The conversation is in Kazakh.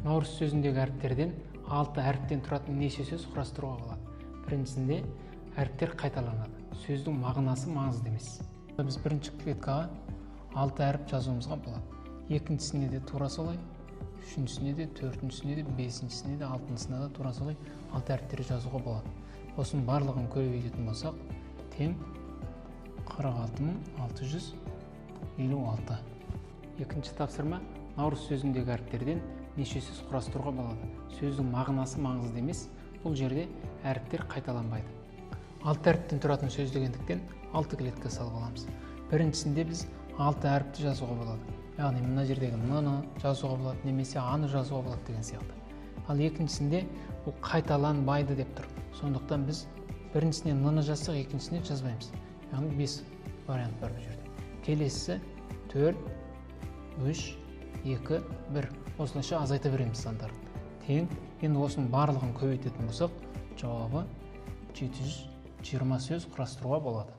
Наурыз сөзіндегі әріптерден 6 әріптен тұратын неше сөз құрастыруға болады? Біріншісінде әріптер қайталанады. Сөздің мағынасы маңызды емес. Біз бірінші клеткаға 6 әріп жазуымызға болады. Екіншісіне де тура солай, үшіншісіне де, төртіншісіне де, бесіншісіне де, алтыншысына да тура солай 6 әріптер жазуға болады. Осының барлығын көбейтетін болсақ, тең 46656. Екінші тапсырма: наурыз сөзіндегі әріптерден неше сөз құрастыруға болады? Сөздің мағынасы маңызды емес. Бұл жерде әріптер қайталанбайды. 6 әріптен тұратын сөз дегендіктен 6 клетка салып аламыз. Біріншісінде біз 6 әріпті жазуға болады. Яғни мына жердегі ны жазуға болады, немесе аны жазуға болады деген сияқты. Ал екіншісінде бұл қайталанбайды деп тұр. Сондықтан біз біріншісіне ны жазсақ, екіншісіне жазбаймыз. Яғни 5 вариант бар бұл жерде. Келесісі 4, 3, 2, 1. Осылайша азайта береміз сандарды. Тең, енді осының барлығын көбейтетін болсақ, жауабы 720 сөз құрастыруға болады.